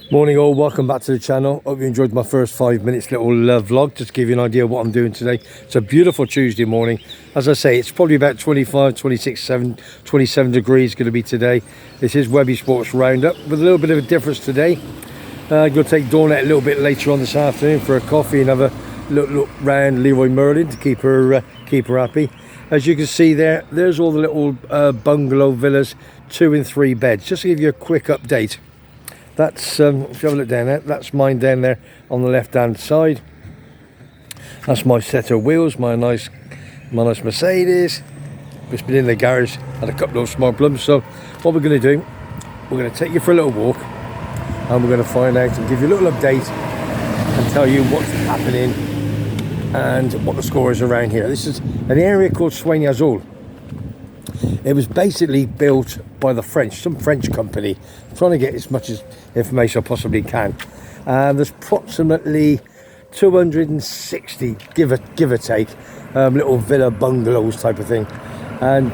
Morning all, welcome back to the channel. Hope you enjoyed my first 5 minutes little vlog, just to give you an idea of what I'm doing today. It's a beautiful Tuesday morning. As I say, it's probably about 25, 26, 27 degrees going to be today. This is Webby Sports Roundup with a little bit of a difference today. I'm going to take Dawn out a little bit later on this afternoon for a coffee and have a look round Leroy Merlin to keep her happy. As you can see there's all the little bungalow villas, 2 and 3 beds. Just to give you a quick update. That's, if you have a look down there, that's mine down there on the left hand side. That's my set of wheels, my nice Mercedes. It's been in the garage, had a couple of small problems. So what we're going to do, we're going to take you for a little walk and we're going to find out and give you a little update and tell you what's happening and what the score is around here. This is an area called Sueño Azul. It was basically built by the French, some French company. I'm trying to get as much information I possibly can. There's approximately 260, give or take, little villa bungalows type of thing, and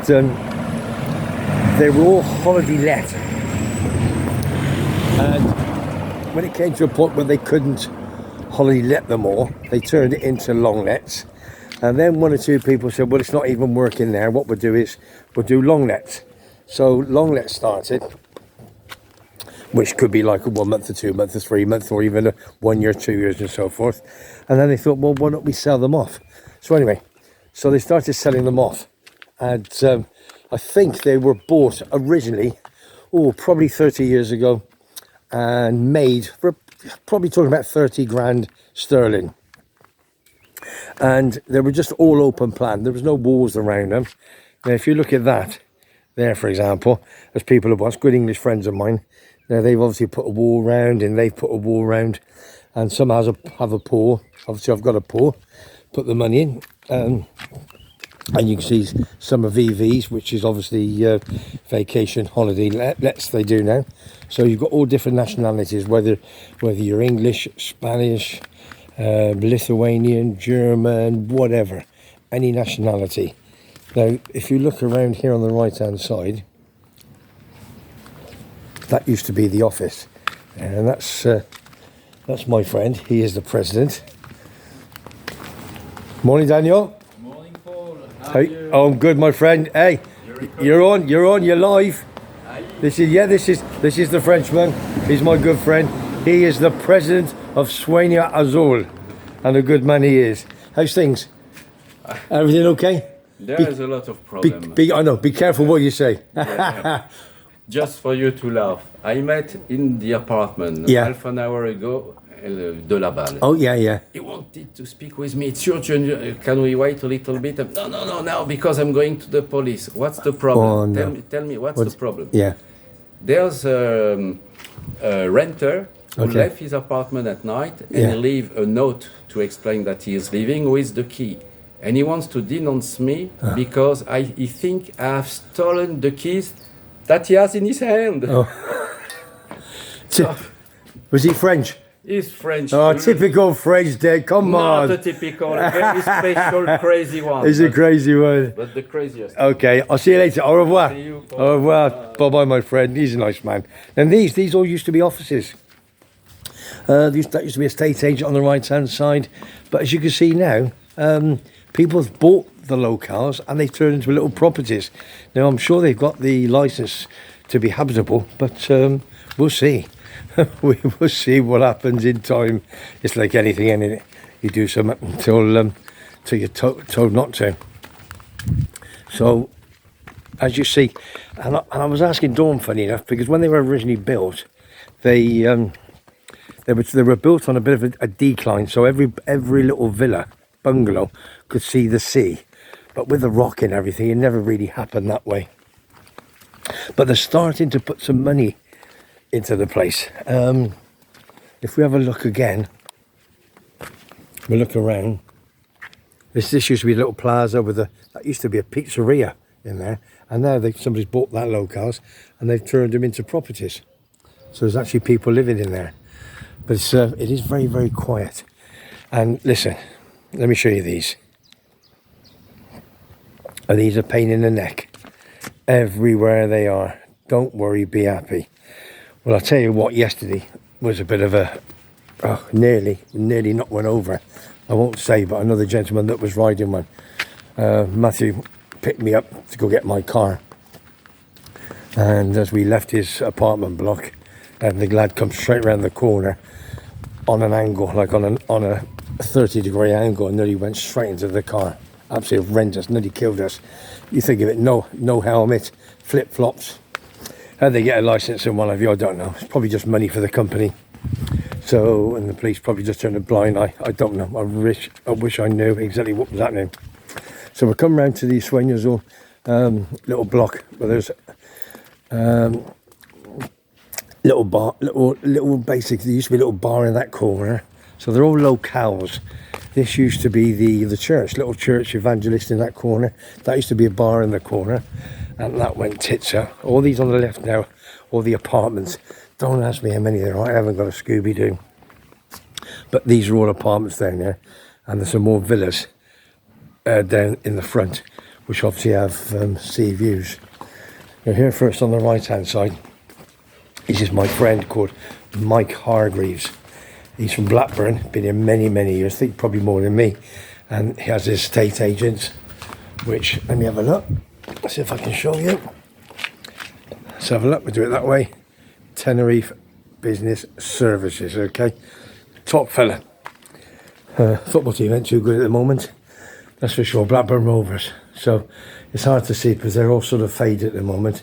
they were all holiday let. And when it came to a point where they couldn't holiday let them all, they turned it into long lets. And then 1 or 2 people said, well, it's not even working there. What we'll do is we'll do long lets. So long lets started, which could be like a 1 month or 2 months or 3 months, or even a 1 year, 2 years and so forth. And then they thought, well, why don't we sell them off? So anyway, so they started selling them off. And I think they were bought originally, probably 30 years ago, and made for probably talking about 30 grand sterling. And they were just all open plan. There was no walls around them. Now, if you look at that there, for example, as people have watched, good English friends of mine, now they've obviously put a wall round, and they've put a wall round, and some have a pool. Obviously, I've got a pool. Put the money in, and you can see some of VVs, which is obviously vacation holiday lets they do now. So you've got all different nationalities, whether you're English, Spanish, Lithuanian, German, whatever, any nationality. Now, if you look around here on the right hand side, that used to be the office, and that's my friend. He is the president. Morning, Daniel. Morning, Paul. How are you? Oh, I'm good, my friend. Hey, you're on, you're live. This is the Frenchman. He's my good friend. He is the president of Sueño Azul, and a good man he is. How's things? Everything okay? There's a lot of problems. I know. Be careful what you say. Yeah. Just for you to laugh, I met in the apartment half an hour ago, de la Balle. Oh yeah. He wanted to speak with me. It's your turn. Can we wait a little bit? No, because I'm going to the police. What's the problem? Oh, no. Tell me, what's the problem? Yeah. There's a renter who left his apartment at night and leave a note to explain that he is leaving with the key. And he wants to denounce me because he think I have stolen the keys that he has in his hand. Oh. Was he French? He's French. Oh, typical French dad. Come on. Not a typical, very special, crazy one. It's a crazy one. But the craziest. Okay, I'll see you later. Au revoir. See you. Au revoir. Bye-bye, my friend. He's a nice man. And these all used to be offices. That used to be a estate agent on the right-hand side. But as you can see now, people have bought the locales and they've turned into little properties. Now, I'm sure they've got the license to be habitable, but we'll see. We will see what happens in time. It's like anything, isn't it? You do something until you're told not to. So, as you see, and I was asking Dawn, funny enough, because when they were originally built, they were built on a bit of a decline, so every little villa bungalow could see the sea. But with the rock and everything, it never really happened that way. But they're starting to put some money into the place. If we have a look again, we look around. This used to be a little plaza that used to be a pizzeria in there, and now somebody's bought that locales and they've turned them into properties. So there's actually people living in there, but it is very, very quiet. And listen, let me show you these. And these are a pain in the neck everywhere they are. Don't worry, be happy. Well, I'll tell you what, yesterday was a bit of a, nearly knocked one over. I won't say, but another gentleman that was riding one. Matthew picked me up to go get my car. And as we left his apartment block, the lad come straight around the corner on an angle, like on a 30-degree angle, and nearly went straight into the car. Absolutely horrendous, nearly killed us. You think of it, no helmet, flip-flops. How'd they get a license in one of you? I don't know. It's probably just money for the company. So, and the police probably just turned a blind eye. I don't know. I wish I knew exactly what was happening. So we're coming round to the Sueños little block where there's little bar, basically there used to be a little bar in that corner. So they're all locales. This used to be the church, little church evangelist in that corner. That used to be a bar in the corner, and that went tits out. All these on the left now, all the apartments. Don't ask me how many there are. I haven't got a Scooby-Doo. But these are all apartments down there, and there's some more villas down in the front, which obviously have sea views. Now here first on the right-hand side, this is my friend called Mike Hargreaves. He's from Blackburn, been here many, many years, I think probably more than me. And he has his estate agents, which, let me have a look. Let's see if I can show you. Let's have a look, we'll do it that way. Tenerife Business Services, okay? Top fella. Football team ain't too good at the moment, that's for sure. Blackburn Rovers. So it's hard to see because they're all sort of faded at the moment.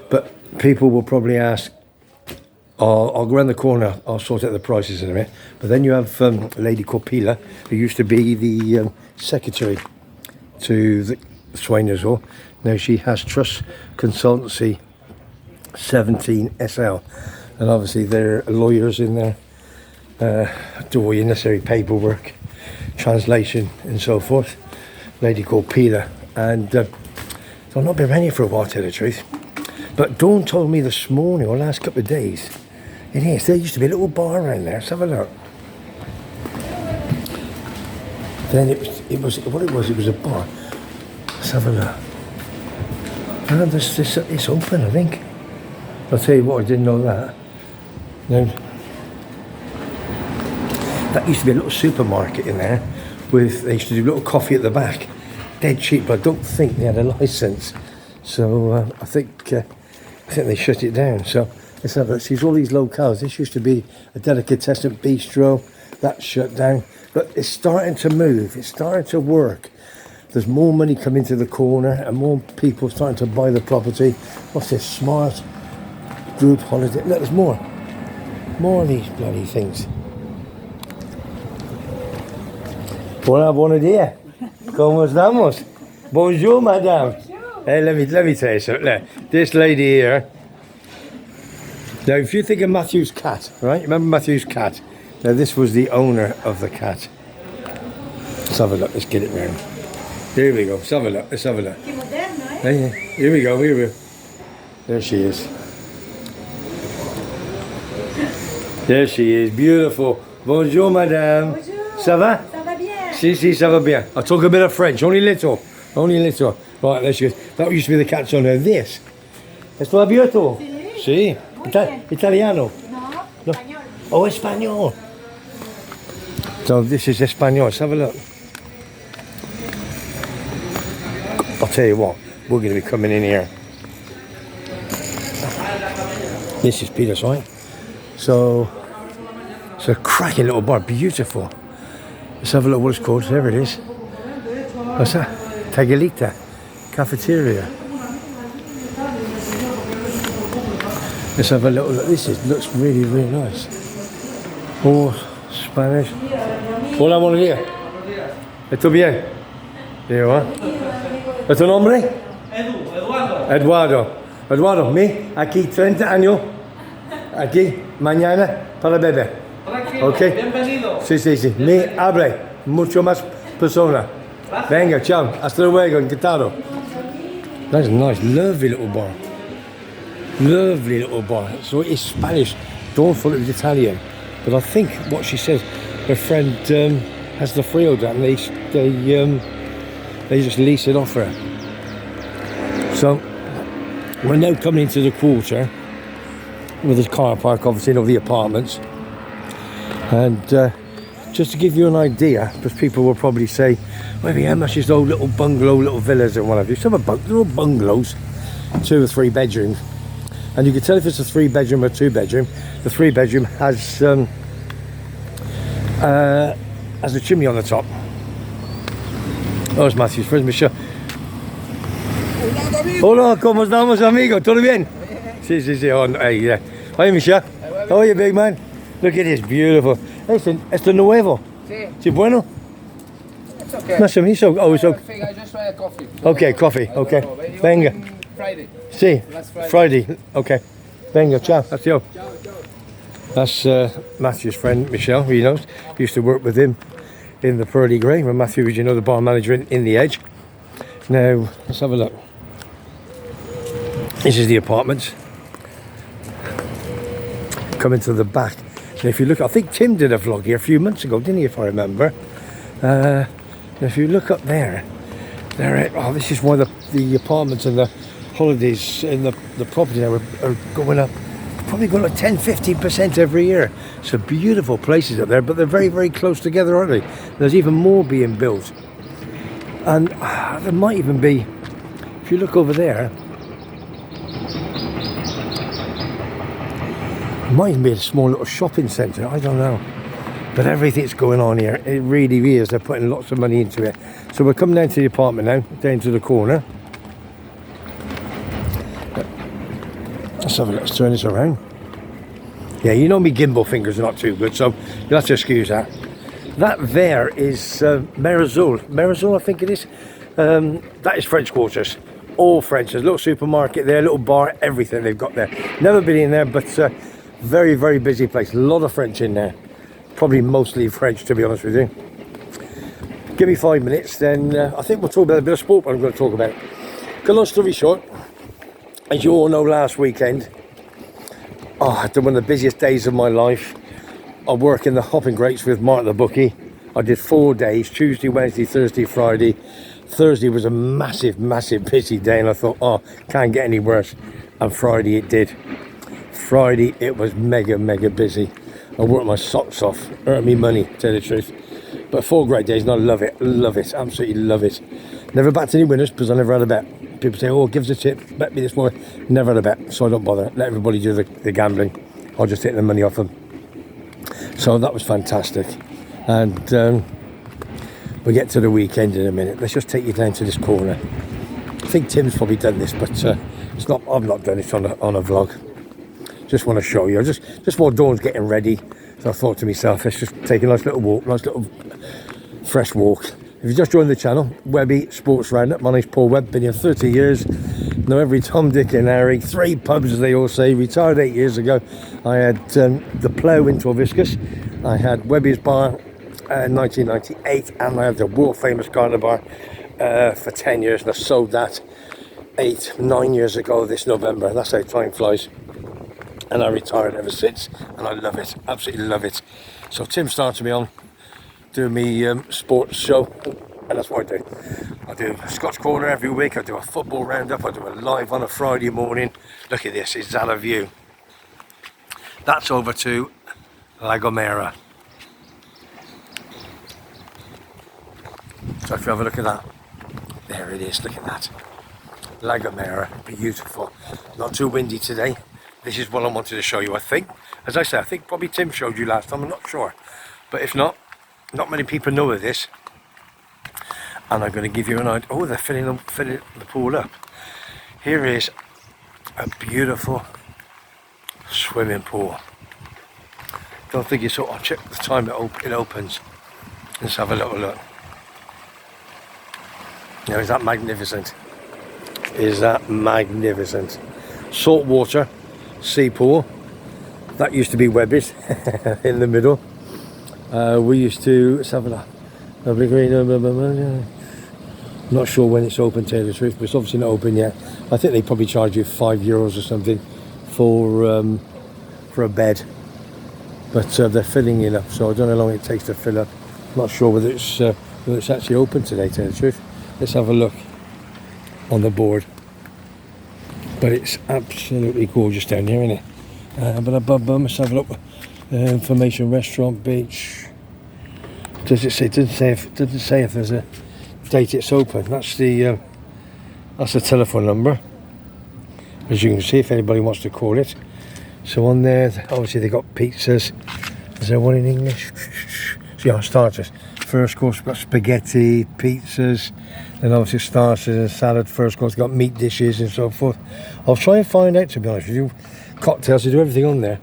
But people will probably ask, I'll go around the corner, I'll sort out the prices in a minute. But then you have a lady called Pila, who used to be the secretary to the Sueños. Now she has Trust Consultancy 17 SL. And obviously there are lawyers in there, do all your necessary paperwork, translation and so forth. Lady called Pila. And I've not been around here for a while, to tell the truth. But Dawn told me this morning, or last couple of days, it is. There used to be a little bar around there. Let's have a look. Then it was a bar. Let's have a look. And it's open, I think. I'll tell you what, I didn't know that. Now, that used to be a little supermarket in there. They used to do a little coffee at the back. Dead cheap, but I don't think they had a license. So I think they shut it down. So let's have a look. See, all these locales. This used to be a delicatessen bistro. That's shut down. But it's starting to move. It's starting to work. There's more money coming to the corner and more people starting to buy the property. What's this? Smart Group Holiday. Look, there's more. More of these bloody things. Hola, buenos días. ¿Cómo estamos? Bonjour, madame. Hey, let me tell you something. Look, this lady here. Now, if you think of Matthew's cat, right? Remember Matthew's cat? Now, this was the owner of the cat. Let's have a look. Let's get it round. Here we go. Let's have a look. Let's have a look. Here we go. Here we go. There she is. There she is. Beautiful. Bonjour, madame. Bonjour. Ça va? Ça va bien. Si, ça va bien. I talk a bit of French. Only little. Only little. Right, there she goes. That used to be the cat's owner. This. ¿Esto abierto? Sí. Italiano. No, español. Oh, Espanol. So this is Espanol. Let's have a look. I'll tell you what, we're going to be coming in here. This is Peter's, right? So it's a cracking little bar, beautiful. Let's have a look what it's called. There it is. What's that? Tagalita Cafeteria. Let's have a little look. Looks really, really nice. Oh, Spanish. Hola, buenos días. ¿Esto bien? There you are. ¿Es tu nombre? Eduardo, mi, aquí 30 años. Aquí, mañana, para beber. Ok. Bienvenido. Sí. Mi, hable. Mucho más persona. Venga, chao. Hasta luego, encantado. That's nice. Lovely little bar. Lovely little bar. So it's Spanish. Dawn thought it was Italian. But I think what she says, her friend has the freehold and they just lease it off her. So we're now coming into the quarter with this car park, obviously, and all the apartments. And just to give you an idea, because people will probably say, maybe how much is those little bungalow, little villas and what have you. Some are little bungalows, 2 or 3 bedrooms. And you can tell if it's a 3 bedroom or 2 bedroom. The 3 bedroom has a chimney on the top. Oh, it's Matthew's friend, Michelle. Hola, ¿cómo estamos, amigo? ¿Todo bien? Sí, sí, sí. Oh, hey, yeah. Hi, Michelle. How are you, big man? Look at this, beautiful. Listen, esto nuevo. Sí. ¿Sí bueno? It's okay. No sé, oh, it's I okay. think I just try a coffee. Okay, coffee, okay. Venga. Friday. Sí, Last Friday. Friday. Okay. Venga, ciao. That's you. That's Matthew's friend, Michelle, who he knows. Used to work with him in the Pearly Grey when Matthew was, you know, the bar manager in the Edge. Now, let's have a look. This is the apartments. Coming to the back. And if you look, I think Tim did a vlog here a few months ago, didn't he, if I remember? If you look up there, oh, this is why the apartments and the holidays in the property there are going up. Probably going up 10-15% every year. So beautiful places up there, but they're very, very close together, aren't they? There's even more being built. And there might even be, if you look over there, it might even be a small little shopping centre, I don't know. But everything's going on here, it really is. They're putting lots of money into it. So we're coming down to the apartment now, down to the corner. Let's have a look, let's turn this around. Yeah, you know me gimbal fingers are not too good, so you'll have to excuse that. That there is Marizul. Marizul, I think it is. That is French Quarters. All French. There's a little supermarket there, a little bar, everything they've got there. Never been in there, but very, very busy place. A lot of French in there. Probably mostly French, to be honest with you. Give me 5 minutes, then I think we'll talk about a bit of sport, what I'm going to talk about. Cut long story short, as you all know, last weekend, I had one of the busiest days of my life. I work in the hopping greats with Mark the bookie. I did 4 days, Tuesday, Wednesday, Thursday, Friday. Thursday was a massive, massive busy day, and I thought, oh, can't get any worse. And Friday it did. Friday it was mega, mega busy. I worked my socks off, earned me money, to tell you the truth. But 4 great days, and I love it, absolutely love it. Never backed any winners because I never had a bet. People say, oh, give us a tip, bet me this morning. Never had a bet, so I don't bother. Let everybody do the gambling. I'll just take the money off them. So that was fantastic. And we'll get to the weekend in a minute. Let's just take you down to this corner. I think Tim's probably done this, but it's not. I've not done it on a vlog. Just want to show you. Just while Dawn's getting ready, so I thought to myself, let's just take a nice little walk, nice little fresh walk. If you just joined the channel, Webby Sports Roundup. My name's Paul Webb. Been here 30 years. Know every Tom, Dick, and Harry. 3 pubs, as they all say. Retired 8 years ago. I had the Plough in Torviscus. I had Webby's Bar in 1998, and I had the world famous Garden Bar for 10 years, and I sold that 8-9 years ago this November. That's how time flies. And I retired ever since, and I love it, absolutely love it. So Tim started me on doing me sports show, and that's what I do. I do a Scotch Corner every week, I do a football roundup, I do a live on a Friday morning. Look at this, is that a view? That's over to La Gomera. So if you have a look at that, there it is, look at that. La Gomera, beautiful. Not too windy today. This is what I wanted to show you, I think. As I say, I think probably Tim showed you last time, I'm not sure. But if not many people know of this. And I'm going to give you an idea. Oh, they're filling the pool up. Here is a beautiful swimming pool. Don't think it's all. I'll check the time it opens. Let's have a little look. Now, is that magnificent? Is that magnificent? Salt water. Sea pool. That used to be Webby's in the middle. We used to, let's have a look. Not sure when it's open, to tell you the truth, but it's obviously not open yet. I think they probably charge you €5 or something for a bed, but they're filling it up, so I don't know how long it takes to fill up. Not sure whether it's actually open today, to tell you the truth. Let's have a look on the board. But it's absolutely gorgeous down here, isn't it? But above, let's have a look. Information restaurant beach. Does it say? It doesn't say if there's a date it's open. That's the telephone number, as you can see if anybody wants to call it. So on there, obviously they got pizzas. Is there one in English? So yeah, starters. First course, we've got spaghetti, pizzas, then obviously starters and salad. First course, we've got meat dishes and so forth. I'll try and find out, to be honest with you. Cocktails, they do everything on there.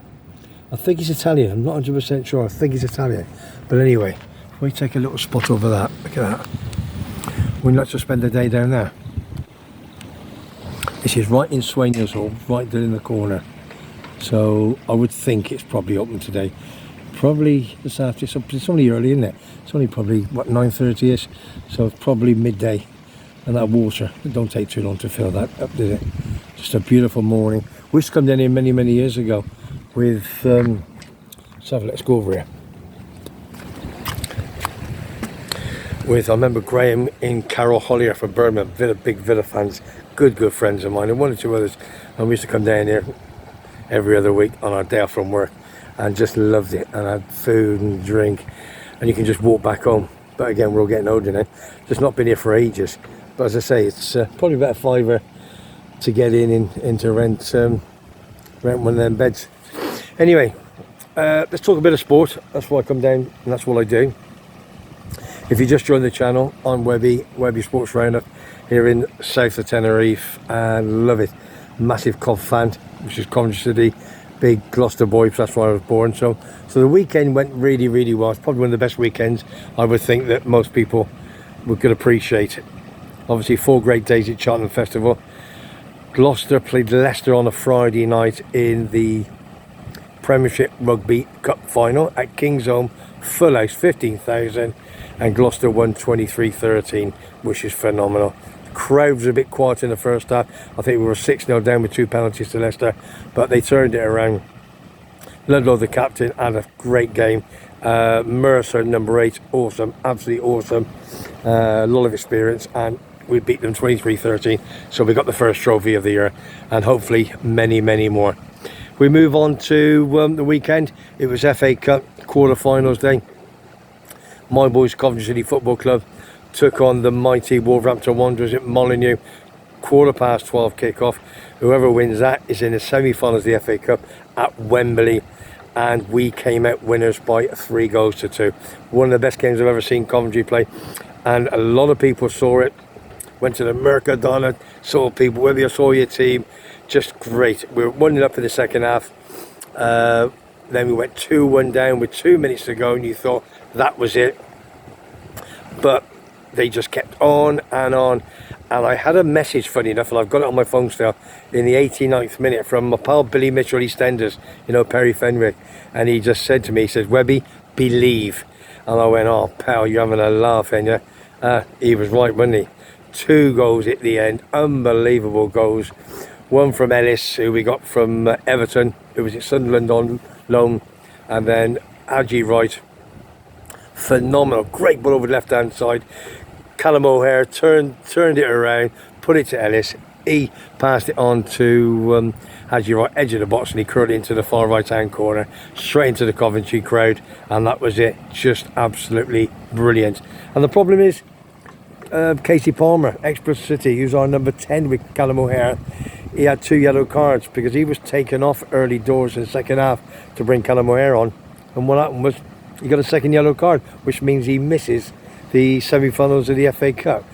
I think he's Italian, I'm not 100% sure. I think he's Italian. But anyway, if we take a little spot over that, look at that. We'd like to spend the day down there. This is right in Swainers Hall, right there in the corner. So I would think it's probably open today. Probably this afternoon, it's only early, isn't it? It's only probably, what, 9:30ish? So it's probably midday. And that water, it don't take too long to fill that up, did it? Just a beautiful morning. We used to come down here many, many years ago with, let's have a let's go over here. With, I remember Graham in Carol Hollier for Birmingham, big Villa fans, good friends of mine, and one or two others. And we used to come down here every other week on our day off from work and just loved it, and had food and drink, and you can just walk back home. But again, we're all getting older now, just not been here for ages. But as I say, it's probably about £5 to get into rent one of them beds. Anyway, let's talk a bit of sport. That's why I come down and that's what I do. If you just joined the channel, I'm Webby Sports Roundup here in south of Tenerife, and love it. Massive Cov fan, which is Coventry City, big Gloucester boy, that's where I was born. So the weekend went really well. It's probably one of the best weekends I would think that most people could appreciate. Obviously 4 great days at Cheltenham Festival. Gloucester played Leicester on a Friday night in the Premiership Rugby Cup final at Kingsholm, full house, 15,000, and Gloucester won 23-13, which is phenomenal. Crowd was a bit quiet in the first half. I think we were 6-0 down with 2 penalties to Leicester, but they turned it around. Ludlow, the captain, had a great game. Mercer, number 8, awesome, absolutely awesome. A lot of experience, and we beat them 23-13. So we got the first trophy of the year, and hopefully many more. We move on to the weekend. It was FA Cup quarter-finals day. My boys, Coventry City Football Club, took on the mighty Wolverhampton Wanderers at Molineux. 12:15 kick-off. Whoever wins that is in the semi-finals of the FA Cup at Wembley, and we came out winners by 3-2. One of the best games I've ever seen Coventry play, and a lot of people saw it. Went to the Mercadona, saw people, whether you saw your team, just great. We were 1-0 up in the second half. Then we went 2-1 down with 2 minutes to go, and you thought that was it. But they just kept on and on. And I had a message, funny enough, and I've got it on my phone still, in the 89th minute from my pal Billy Mitchell, EastEnders, Perry Fenwick. And he just said to me, he says, "Webby, believe." And I went, "Oh, pal, you're having a laugh, ain't you?" He was right, wasn't he? 2 goals at the end, unbelievable goals. One from Ellis, who we got from Everton, who was at Sunderland on loan, and then Haji Wright, phenomenal, great ball over the left hand side. Callum O'Hare turned it around, put it to Ellis. He passed it on to Haji Wright, edge of the box, and he curled it into the far right hand corner, straight into the Coventry crowd, and that was it. Just absolutely brilliant. And the problem is, Casey Palmer, Express City, who's our number 10 with Callum O'Hare, he had 2 yellow cards because he was taken off early doors in the second half to bring Callum O'Hare on, and what happened was he got a second yellow card, which means he misses the semi-finals of the FA Cup.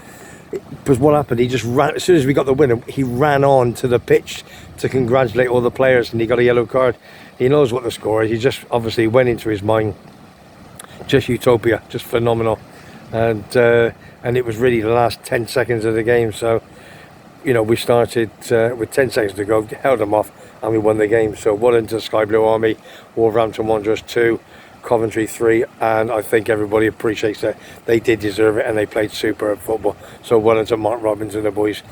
Because what happened, he just ran, as soon as we got the winner, he ran on to the pitch to congratulate all the players, and he got a yellow card. He knows what the score is. He just obviously went into his mind, just utopia, just phenomenal. And it was really the last 10 seconds of the game. So, we started with 10 seconds to go, held them off, and we won the game. So well into the Sky Blue Army, Wolverhampton Wanderers 2, Coventry 3, and I think everybody appreciates that. They did deserve it, and they played superb football. So well into Mark Robbins and the boys.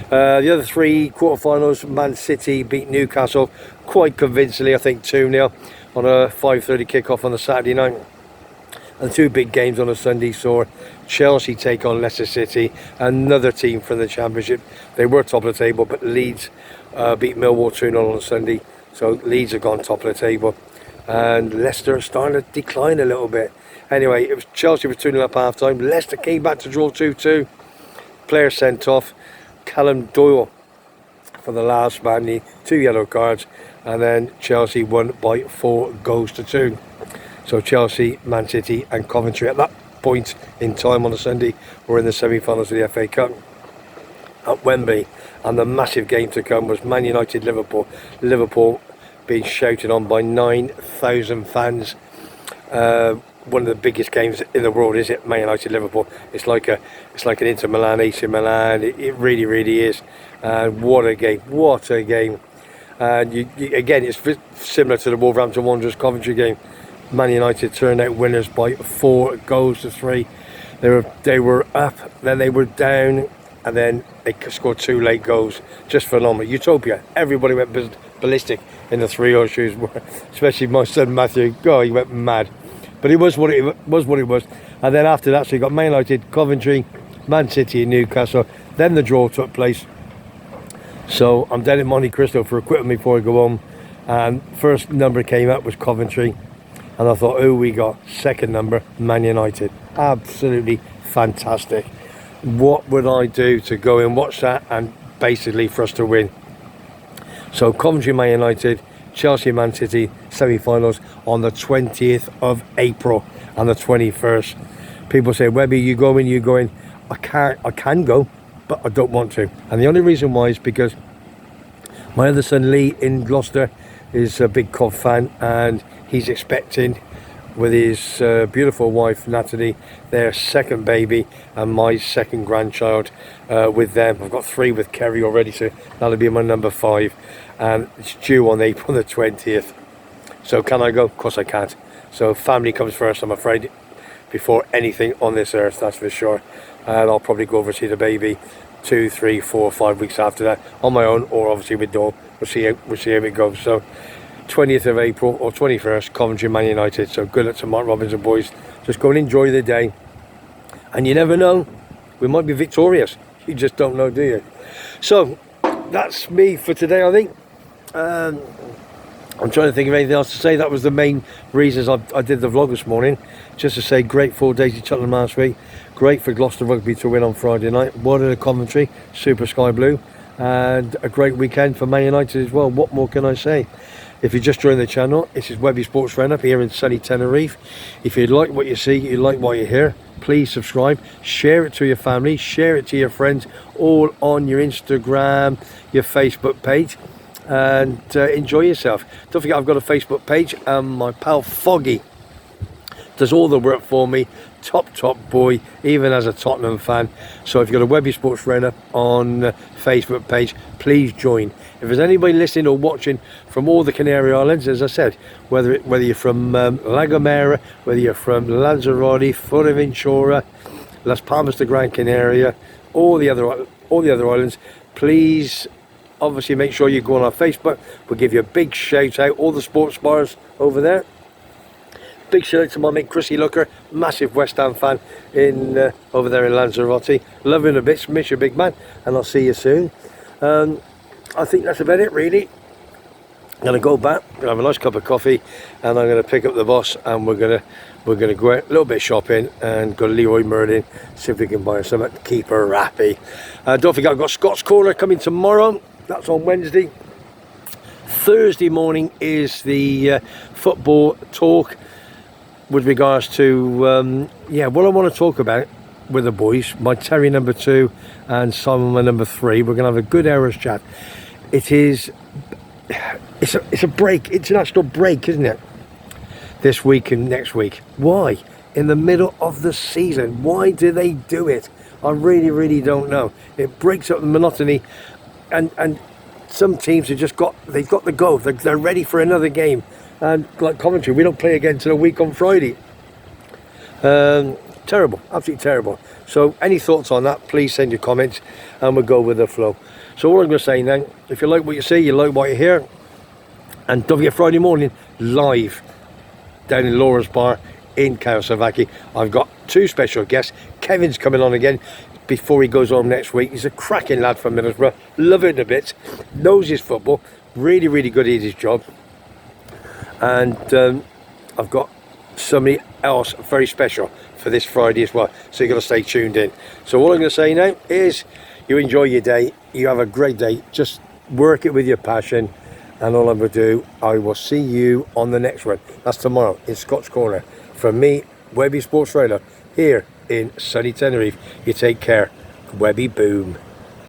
The other 3 quarterfinals, Man City beat Newcastle quite convincingly, I think 2-0 on a 5:30 kickoff on a Saturday night. And 2 big games on a Sunday saw Chelsea take on Leicester City, another team from the Championship. They were top of the table, but Leeds beat Millwall 2-0 on Sunday, so Leeds have gone top of the table. and Leicester are starting to decline a little bit. Anyway, it was Chelsea were 2-0 up half time. Leicester came back to draw 2-2. Player sent off. Callum Doyle for the last man, the 2 yellow cards, and then Chelsea won by 4-2. So Chelsea, Man City and Coventry at that point in time on a Sunday were in the semi-finals of the FA Cup at Wembley, and the massive game to come was Man United Liverpool. Liverpool being shouted on by 9,000 fans. One of the biggest games in the world, is it? Man United Liverpool. It's like an Inter Milan, AC Milan. It really, really is. And what a game! What a game! And again, it's similar to the Wolverhampton Wanderers Coventry game. Man United turned out winners by 4-3. They were up, then they were down, and then they scored 2 late goals. Just phenomenal. Utopia. Everybody went ballistic in the 3 horseshoes, especially my son Matthew. God, he went mad. But it was what it was. And then after that, so you got Man United, Coventry, Man City and Newcastle. Then the draw took place. So I'm down at Monte Cristo for equipment before I go home. And first number came up was Coventry. And I thought, who we got? Second number, Man United. Absolutely fantastic. What would I do to go and watch that and basically for us to win? So Coventry, Man United, Chelsea, Man City semi-finals on the 20th of April and the 21st. People say, Webby, you going? I can go, but I don't want to. And the only reason why is because my other son Lee in Gloucester is a big Cov fan, and he's expecting with his beautiful wife Natalie their second baby and my second grandchild with them. I've got 3 with Kerry already, so that'll be my number 5, and it's due on April the 20th. So can I go? Of course I can't. So family comes first, I'm afraid, before anything on this earth, that's for sure. And I'll probably go over to see the baby 2, 3, 4, 5 weeks after that on my own, or obviously with Dawn. We'll see how it goes. So 20th of April or 21st, Coventry, Man United. So good luck to Mark Robbins and boys. Just go and enjoy the day. And you never know, we might be victorious. You just don't know, do you? So that's me for today, I think. I'm trying to think of anything else to say. That was the main reasons I did the vlog this morning. Just to say, great for Daisy Cheltenham last week. Great for Gloucester Rugby to win on Friday night. One in the Coventry, Super Sky Blue. And a great weekend for Man United as well. What more can I say? If you're just joining the channel, this is Webby Sports Friend up here in sunny Tenerife. If you like what you see, you like what you hear, please subscribe, share it to your family, share it to your friends, all on your Instagram, your Facebook page, and enjoy yourself. Don't forget, I've got a Facebook page, and my pal Foggy does all the work for me. Top boy, even as a Tottenham fan. So if you've got a Webby Sports Friend up on Facebook page, please join. If there's anybody listening or watching from all the Canary Islands, as I said, whether you're from La Gomera, whether you're from Lanzarote, Fuerteventura, Las Palmas de Gran Canaria, all the other islands, please obviously make sure you go on our Facebook. We'll give you a big shout out, all the sports bars over there. Big shout out to my mate Chrissy Looker, massive West Ham fan in over there in Lanzarote. Love you in a bit, miss you, big man, and I'll see you soon. I think that's about it, really. I'm going to go back, I'm going to have a nice cup of coffee, and I'm going to pick up the boss, and we're going to go out a little bit shopping and go to Leroy Merlin, see if we can buy her something to keep her happy. Don't forget, I've got Scott's Corner coming tomorrow. That's on Wednesday. Thursday morning is the football talk with regards to what I want to talk about with the boys, my Terry number 2 and Simon my number 3. We're going to have a good hour's chat. It's a break, international break, isn't it? This week and next week. Why? In the middle of the season. Why do they do it? I really don't know. It breaks up the monotony, and some teams have just they've got the go. They're ready for another game. And like Coventry, we don't play again till a week on Friday. Terrible, absolutely terrible. So any thoughts on that, please send your comments and we'll go with the flow. So all I'm going to say now, if you like what you see, you like what you hear, and don't forget Friday morning, live down in Laura's Bar in Kawasaki. I've got 2 special guests. Kevin's coming on again before he goes home next week. He's a cracking lad from Middlesbrough, love it a bit, knows his football, really good at his job. and I've got somebody else very special for this Friday as well, so you've got to stay tuned in. So all I'm going to say now is you enjoy your day, you have a great day, just work it with your passion, and all I'm going to do, I will see you on the next one. That's tomorrow in Scott's Corner. From me, Webby Sports Radar, here in sunny Tenerife. You take care. Webby boom.